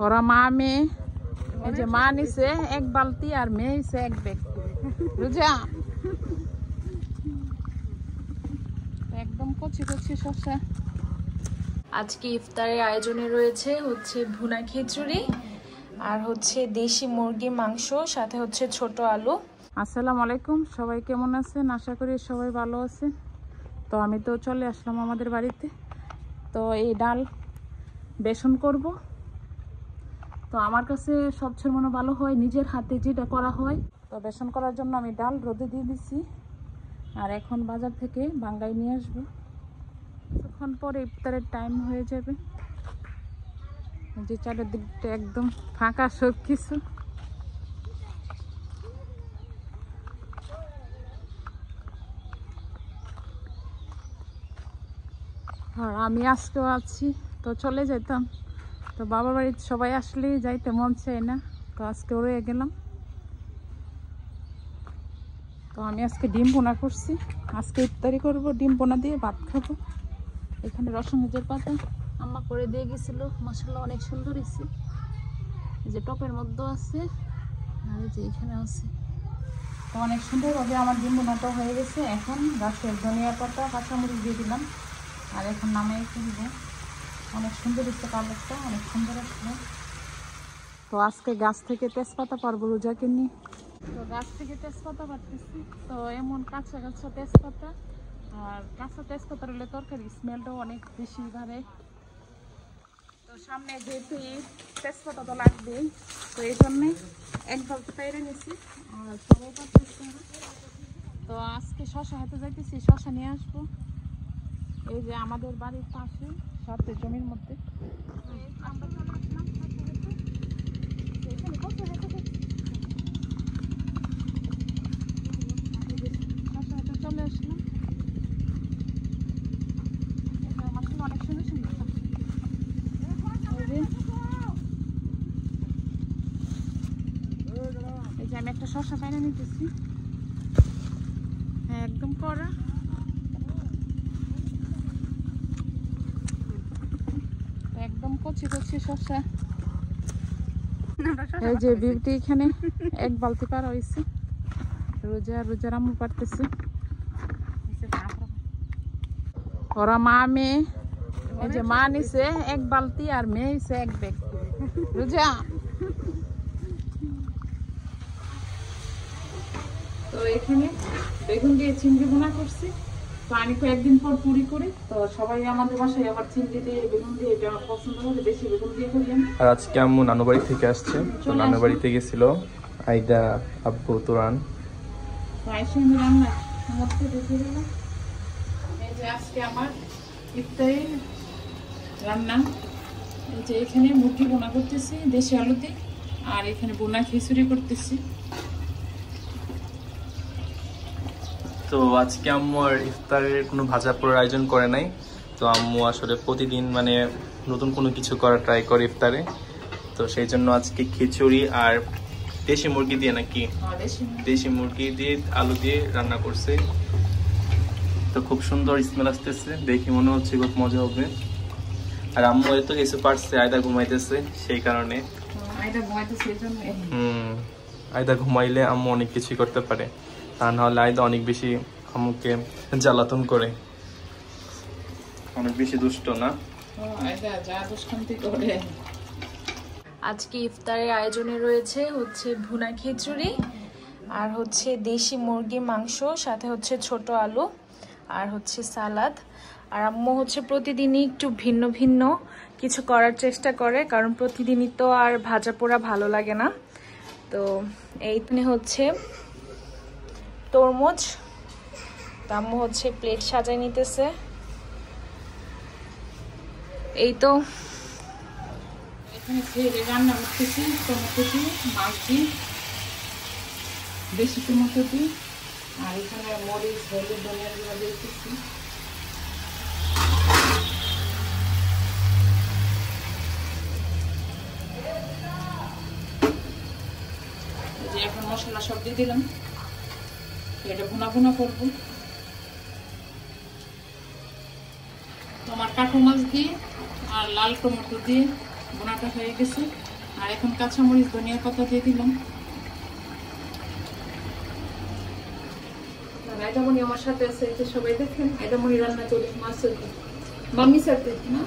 ওরা মা মেয়ে, এই যে মা নিছে এক বালতি আর মেয়ে নিছে এক ব্যাগ, বুঝা একদম কচি কচি শসা। আজকে ইফতারের আয়োজনে রয়েছে হচ্ছে ভুনা খিচুড়ি আর হচ্ছে দেশি মুরগির মাংস, সাথে হচ্ছে ছোট আলু। আসসালামু আলাইকুম, সবাই কেমন আছেন? আশা করি সবাই ভালো আছেন। তো আমি তো চলে আসলাম আমাদের বাড়িতে। তো এই ডাল বেসন করব। তো আমার কাছে সবচেয়ে মনে ভালো হয় নিজের হাতে যেটা করা হয়। তো বেসন করার জন্য আমি ডাল রোদে দিয়ে দিচ্ছি, আর এখন বাজার থেকে বাঙ্গাই নিয়ে আসবো। কিছুক্ষণ পরে ইফতারের টাইম হয়ে যাবে। যে চারিদিকটা একদম ফাঁকা সব কিছু। আর আমি আজকেও আছি, তো চলে যেতাম। তো বাবার বাড়িতে সবাই আসলেই যাইতে মন চায় না, তো আজকেও রয়ে গেলাম। তো আমি আজকে ডিম বোনা করছি, আজকে ইফতারি করবো, ডিম বোনা দিয়ে ভাত খাবো। এখানে রসুনের পাতা আম্মা করে দিয়ে গেছিল, মাশাআল্লাহ অনেক সুন্দর হয়েছে। এই যে টপের মধ্যে আছে, আর এই যে এখানে আছে। তো অনেক সুন্দরভাবে আমার ডিম বোনাটা হয়ে গেছে। এখন গাছের ধনিয়া পাতা কাঁচামরিচ দিয়ে দিলাম, আর এখন নামে দিব। অনেক সুন্দর হচ্ছে, কালারটা অনেক সুন্দর আসলো। তো আজকে গাছ থেকে তেজপাতা পারবো রোজাকে নিয়ে। তো গাছ থেকে তেজপাতা পারতেছি। তো এমন কাঁচা কাঁচা তেজপাতা, আর কাঁচা তেজপাতা হলে তরকারি স্মেলটাও অনেক বেশি বাড়ে। তো সামনে যেহেতু তেজপাতা তো লাগবেই, তো এই জন্যে এক বালতি পেরে নিয়েছি, আর সবাই পারতেছি। তো আজকে শশা হাতে যাইতেছি, শশা নিয়ে আসবো। এই যে আমাদের বাড়ির পাশে সাথে জমির মধ্যে আমরা চলে আসলাম। চলে আসলাম, অনেক সুন্দর সুন্দর। এই যে আমি একটা শসা পাইনা নিতেছি, হ্যাঁ একদম কড়া। একদম কচি কচি শসা। এই যে বিউটি এখানে এক বালতি পার হয়েছে, রোজা আম্মু পারতেছে। ওরা মা মেয়ে, এই যে মা নিছে এক বালতি আর মেয়ে নিছে এক ব্যাগ, বুঝা। তো এখানে বেগুন দিয়ে চিংড়ি বোনা করছি। তো আমি কয়েকদিন পর পুরি করি, তো সবাই আমাদের বাসায় আবার চিংড়ি দিয়ে বেগুন দিয়ে এটা পছন্দ করে, বেশি বেগুন দিয়ে করি আমি। আর আজকে আম্মু নানু বাড়ি থেকে আসছে, তো নানু বাড়িতে গেছিল আইদা, আব্বু, তোরান। তো আইসে আমি রান্না মধ্যে দেখে গেলাম। এই যে আজকে আমার ইফতারের রান্না, এই যে এখানে মুরগি বোনা করতেছি দেশি আলুতে, আর এখানে বোনা খিচুড়ি করতেছি। তো আজকে আম্মু আর ইফতারের কোনো ভাজা পোড়ার আয়োজন করে নাই। তো আম্মু আসলে প্রতিদিন মানে নতুন কোনো কিছু করার ট্রাই করে ইফতারে। তো সেই জন্য আজকে খিচুড়ি আর দেশি মুরগি দিয়ে নাকি দেশি মুরগি দিয়ে আলু দিয়ে রান্না করছে। তো খুব সুন্দর স্মেল আসতেছে, দেখে মনে হচ্ছে খুব মজা হবে। আর আম্মু তো কিছু পারছে, আয়দা ঘুমাইতেছে সেই কারণে। আয়দা ঘুমাইলে আম্মু অনেক কিছু করতে পারে, তা নাহলে আয়দা অনেক বেশি আম্মুকে জ্বালাতন করে, অনেক বেশি দুষ্ট না। আজকে ইফতারের আয়োজনে রয়েছে হচ্ছে ভুনা খিচুড়ি আর হচ্ছে দেশি মুরগির মাংস, সাথে হচ্ছে ছোট আলু আর হচ্ছে সালাদ। আর আম্মু হচ্ছে প্রতিদিনই একটু ভিন্ন ভিন্ন কিছু করার চেষ্টা করে, কারণ প্রতিদিনই তো আর ভাজা পোড়া ভালো লাগে না। তো এইখানে হচ্ছে তরমুজ, আম্মু হচ্ছে প্লেট সাজায় নিতেছে। এই তো এখানে রান্না করতেছি টমেটো দিয়ে, মাছ দিয়ে, বেশি টমেটো দিয়ে, আর এখানে মরিচ, হলুদ, ধনিয়া গুঁড়া দিতেছি। যে এখন মশলা সব দিয়ে দিলাম, এটা ভুনা ভুনা করবো। তোমার কাঁকু মাছ দিয়ে আর লাল টমেটো দিয়ে বোনাটা হয়ে গেছে। আর এখন কাঁচামরিচ ধনিয়া পাতা দিয়ে দিলাম। রায়দামণি আমার সাথে আছে, এই যে সবাই দেখেন রায়দামণি রান্না করে মাছ মাম্মির সাথে না